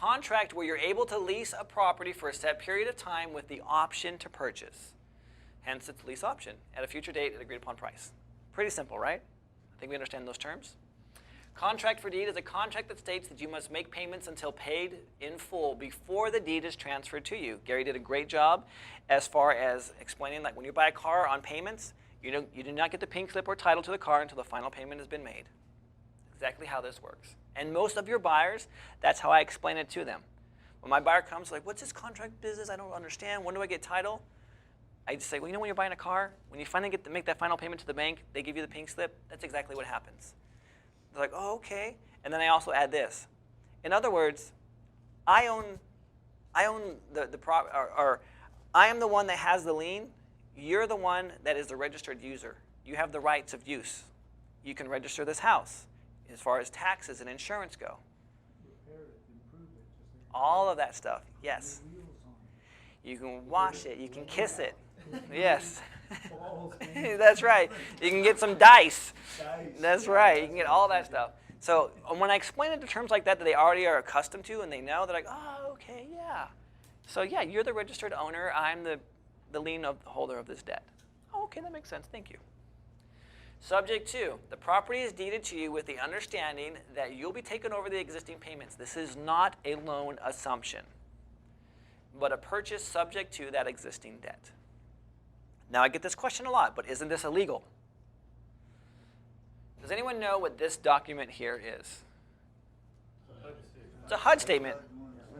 contract where you're able to lease a property for a set period of time with the option to purchase. Hence, it's lease option at a future date at agreed upon price. Pretty simple, right? I think we understand those terms. Contract for deed is a contract that states that you must make payments until paid in full before the deed is transferred to you. Gary did a great job as far as explaining, like when you buy a car on payments, you do not get the pink slip or title to the car until the final payment has been made. Exactly how this works. And most of your buyers, that's how I explain it to them. When my buyer comes like, what's this contract business? I don't understand. When do I get title? I just say, well, you know when you're buying a car, when you finally get to make that final payment to the bank, they give you the pink slip. That's exactly what happens. They're like, oh, okay. And then I also add this. In other words, I own the property, or I am the one that has the lien. You're the one that is the registered user. You have the rights of use. You can register this house as far as taxes and insurance go. Repair it, improve it, just like All of that stuff, yes. the wheels on it. You can wash it. You can kiss it. Yes. Balls, That's right. You can get some dice. dice. That's right. You can get all that stuff. So when I explain it to terms like that they already are accustomed to and they know, they're like, oh, okay, yeah. So yeah, you're the registered owner. I'm the lien holder of this debt. Oh, okay, that makes sense. Thank you. Subject 2, the property is deeded to you with the understanding that you'll be taking over the existing payments. This is not a loan assumption, but a purchase subject to that existing debt. Now, I get this question a lot, but isn't this illegal? Does anyone know what this document here is? It's a HUD statement.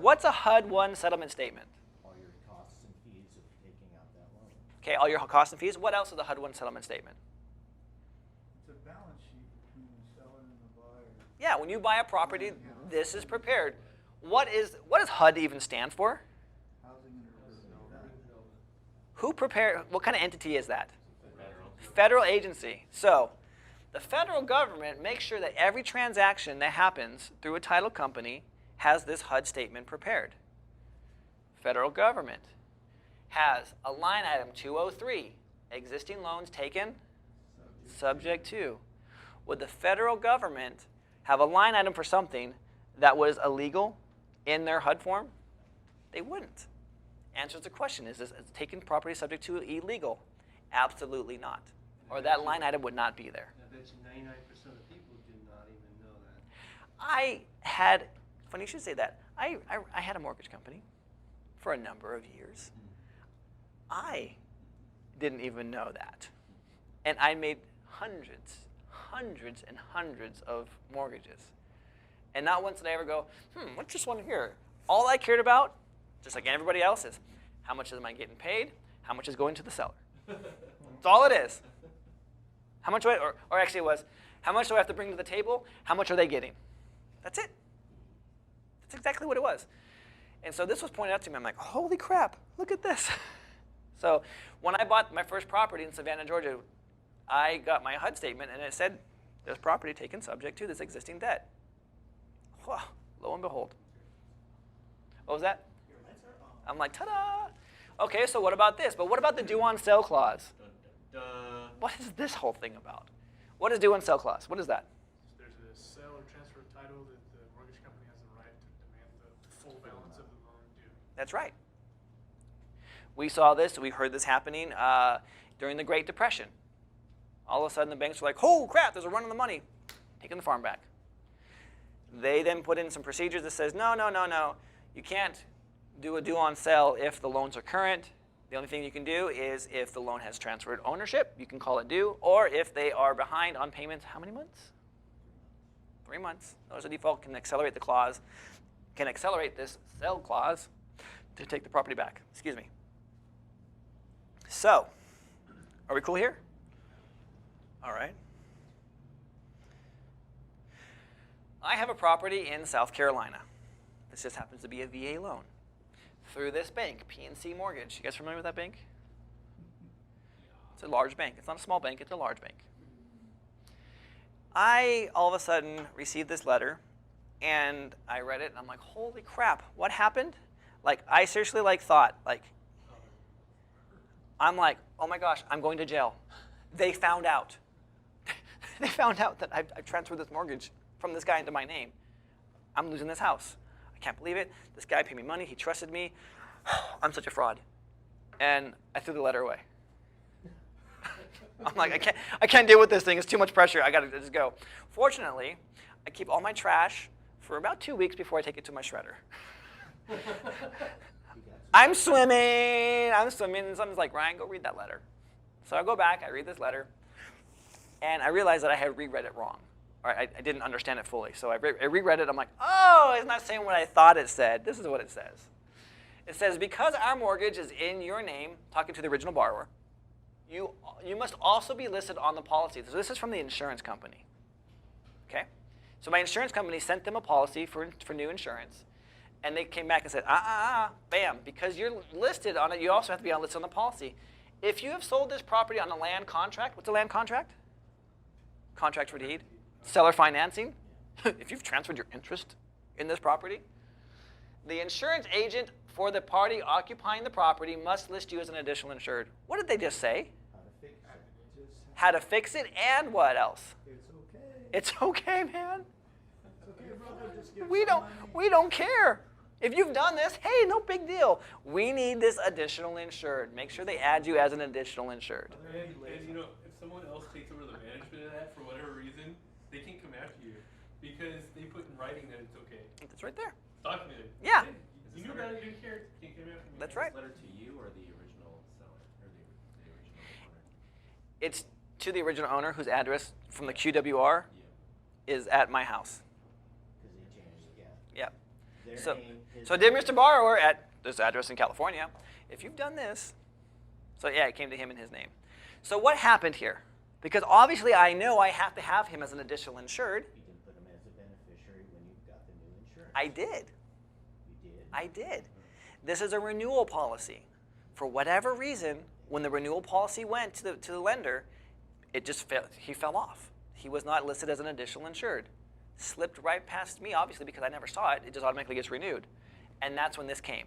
What's a HUD-1 settlement statement? All your costs and fees of taking out that loan. Okay, all your costs and fees. What else is a HUD-1 settlement statement? It's a balance sheet between the seller and the buyer. Yeah, when you buy a property, this is prepared. What does HUD even stand for? Housing and urban development. Who prepared? What kind of entity is that? Federal agency. So the federal government makes sure that every transaction that happens through a title company has this HUD statement prepared. Federal government has a line item 203, existing loans taken, subject to. Would the federal government have a line item for something that was illegal in their HUD form? They wouldn't. Answers the question, is this taken property subject to illegal? Absolutely not. Or that line item would not be there. I bet you 99% of people do not even know that. I had, funny you should say that, I had a mortgage company for a number of years. I didn't even know that. And I made hundreds and hundreds of mortgages. And not once did I ever go, what's this one here? All I cared about, just like everybody else, is how much am I getting paid? How much is going to the seller? That's all it is. How much do I, or actually it was, how much do I have to bring to the table? How much are they getting? That's it. That's exactly what it was. And so this was pointed out to me. I'm like, holy crap, look at this. So when I bought my first property in Savannah, Georgia, I got my HUD statement, and it said, there's property taken subject to this existing debt. Whoa, lo and behold. What was that? I'm like, ta-da! Okay, so what about this? But what about the due on sale clause? What is this whole thing about? What is due on sale clause? What is that? There's a sale or transfer of title that the mortgage company has the right to demand the full balance of the loan due. That's right. We saw this, we heard this happening during the Great Depression. All of a sudden the banks were like, oh crap, there's a run on the money, taking the farm back. They then put in some procedures that says, no, you can't do a due on sale if the loans are current. The only thing you can do is if the loan has transferred ownership, you can call it due, or if they are behind on payments, how many months? 3 months. Notice the default can accelerate the clause, can accelerate this sell clause to take the property back. Excuse me. So, are we cool here? All right. I have a property in South Carolina. This just happens to be a VA loan through this bank, PNC Mortgage. You guys familiar with that bank? It's a large bank. It's not a small bank, it's a large bank. I all of a sudden received this letter, and I read it, and I'm like, holy crap, what happened? Like, I seriously thought, I'm like, oh my gosh, I'm going to jail. They found out. They found out that I've transferred this mortgage from this guy into my name. I'm losing this house. I can't believe it. This guy paid me money. He trusted me. I'm such a fraud. And I threw the letter away. I'm like, I can't deal with this thing. It's too much pressure. I got to just go. Fortunately, I keep all my trash for about 2 weeks before I take it to my shredder. I'm swimming, and someone's like, Ryan, go read that letter. So I go back, I read this letter, and I realize that I had reread it wrong. Or I didn't understand it fully. So I reread it, I'm like, oh, it's not saying what I thought it said. This is what it says. It says, because our mortgage is in your name, talking to the original borrower, you must also be listed on the policy. So this is from the insurance company. Okay? So my insurance company sent them a policy for new insurance. And they came back and said, bam, because you're listed on it, you also have to be listed on the policy. If you have sold this property on a land contract, what's a land contract? Contract for deed. Seller financing. If you've transferred your interest in this property, the insurance agent for the party occupying the property must list you as an additional insured. What did they just say? How to fix it and what else? It's okay. It's okay, man. It's okay, brother. Just give We some don't, money. we don't care. If you've done this, hey, no big deal. We need this additional insured. Make sure they add you as an additional insured. And you know, if someone else takes over the management of that for whatever reason, they can come after you because they put in writing that it's okay. It's right there. It's documented. Yeah. Hey, you knew about it, you didn't care. You can't come after me. That's right. Letter to you or the original seller, or the original owner? It's to the original owner whose address from the QWR Yeah, is at my house. because they changed, yeah. Yep. Their So, name, his so dear name. Mr. Borrower at this address in California, if you've done this, so yeah, it came to him in his name. So what happened here? Because obviously I know I have to have him as an additional insured. You didn't put him as a beneficiary when you got the new insurance. I did. You did? I did. This is a renewal policy. For whatever reason, when the renewal policy went to the lender, it just he fell off. He was not listed as an additional insured. Slipped right past me, obviously, because I never saw it. It just automatically gets renewed. And that's when this came.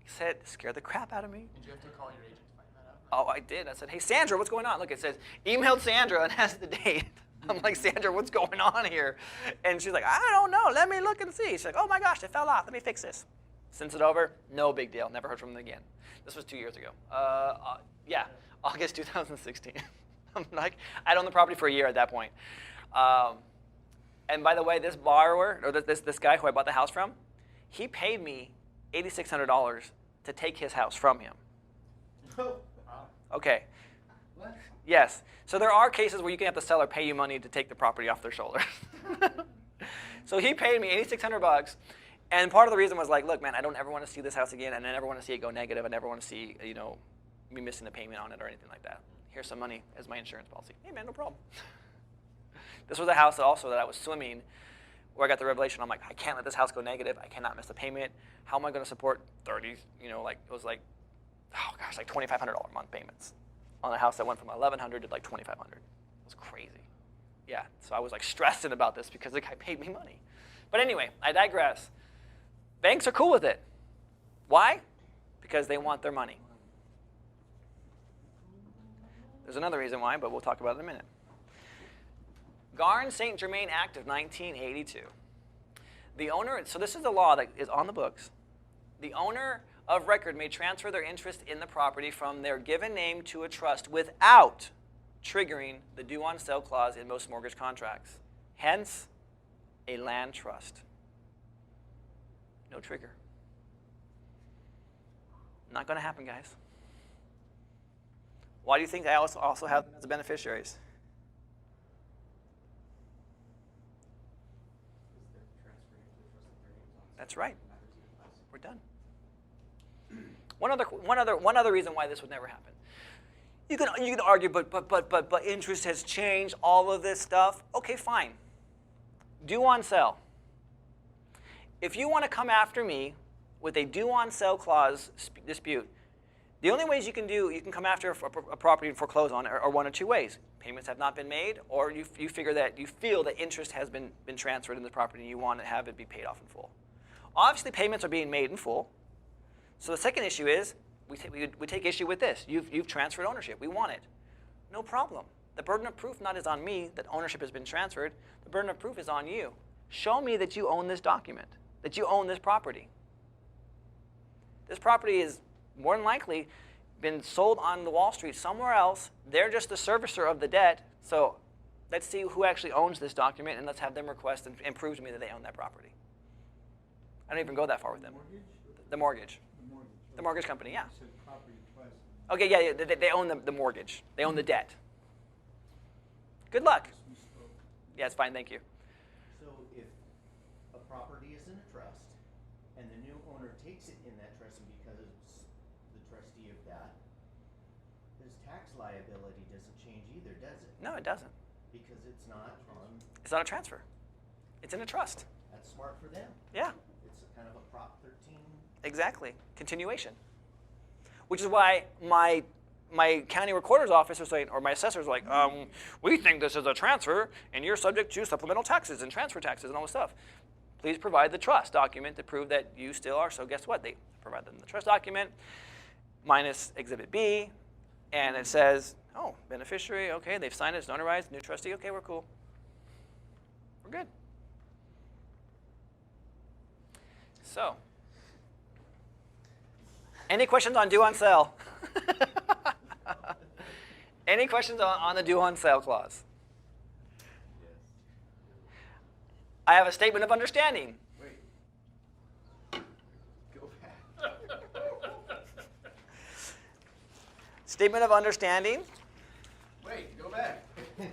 Scared the crap out of me. Did you have to call your agent to find that out? Oh, I did. I said, hey, Sandra, what's going on? Look, it says, emailed Sandra and has the date. I'm like, Sandra, what's going on here? And she's like, I don't know. Let me look and see. She's like, oh, my gosh, it fell off. Let me fix this. Sends it over. No big deal. Never heard from them again. This was 2 years ago. Yeah, August 2016. I'm like, I'd owned the property for a year at that point. And by the way, this borrower, or this guy who I bought the house from, he paid me $8,600 to take his house from him. Okay. What? Yes. So there are cases where you can have the seller pay you money to take the property off their shoulders. So he paid me $8,600, and part of the reason was like, look, man, I don't ever want to see this house again, and I never want to see it go negative. I never want to see, me missing a payment on it or anything like that. Here's some money as my insurance policy. Hey, man, no problem. This was a house that I was swimming, where I got the revelation. I'm like, I can't let this house go negative. I cannot miss a payment. How am I going to support 30? It was like, oh gosh, like $2,500 a month payments on a house that went from $1,100 to like $2,500. It was crazy. Yeah, so I was like stressing about this because the guy paid me money. But anyway, I digress. Banks are cool with it. Why? Because they want their money. There's another reason why, but we'll talk about it in a minute. Garn-St. Germain Act of 1982. The owner, so this is the law that is on the books. The owner of record may transfer their interest in the property from their given name to a trust without triggering the due on sale clause in most mortgage contracts. Hence, a land trust. No trigger. Not going to happen, guys. Why do you think I also have them as the beneficiaries? That's right. We're done. One other reason why this would never happen. You can argue, but interest has changed, all of this stuff. Okay, fine. Due on sale. If you want to come after me with a due on sale clause dispute, the only ways you can come after a property and foreclose on are one of two ways. Payments have not been made, or you feel that interest has been transferred in the property and you want to have it be paid off in full. Obviously, payments are being made in full. So the second issue is we take issue with this. You've transferred ownership. We want it. No problem. The burden of proof not is on me that ownership has been transferred. The burden of proof is on you. show me that you own this document, that you own this property. This property is more than likely been sold on the Wall Street somewhere else. They're just the servicer of the debt. So let's see who actually owns this document, and let's have them request and prove to me that they own that property. I don't even go that far with them. Mortgage? The mortgage. The mortgage. The mortgage company, yeah. You said property twice. Okay, yeah, they own the mortgage. They own the debt. Good luck. Just misspoke. Yeah, it's fine, thank you. So if a property is in a trust and the new owner takes it in that trust and becomes the trustee of that, his tax liability doesn't change either, does it? No, it doesn't. Because it's not on, It's not a transfer. It's in a trust. that's smart for them. Yeah, It's a kind of a Prop 13. exactly. Continuation. Which is why my county recorder's office was saying, or my assessor's like, we think this is a transfer, and you're subject to supplemental taxes and transfer taxes and all this stuff. Please provide the trust document to prove that you still are. So guess what? They provide them the trust document minus Exhibit B, and it says, oh, beneficiary, okay, they've signed it, it's notarized, new trustee, okay, we're cool. We're good. So, any questions on due on sale? Any questions on the due on sale clause? Yes. I have a statement of understanding. Wait. Go back. Statement of understanding. Wait, go back.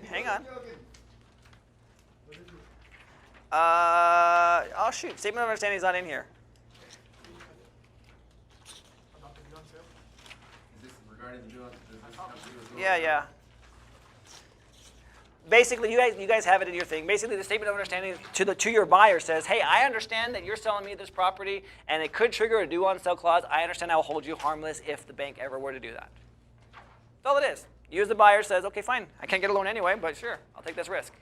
Hang on. What is it? Oh shoot, statement of understanding is not in here. About the due on sale? Is this regarding the nuance, does this company was going Yeah. Basically, you guys have it in your thing. Basically, the statement of understanding to your buyer says, hey, I understand that you're selling me this property, and it could trigger a due on sale clause. I understand I will hold you harmless if the bank ever were to do that. That's all it is. You as the buyer says, okay, fine, I can't get a loan anyway, but sure, I'll take this risk.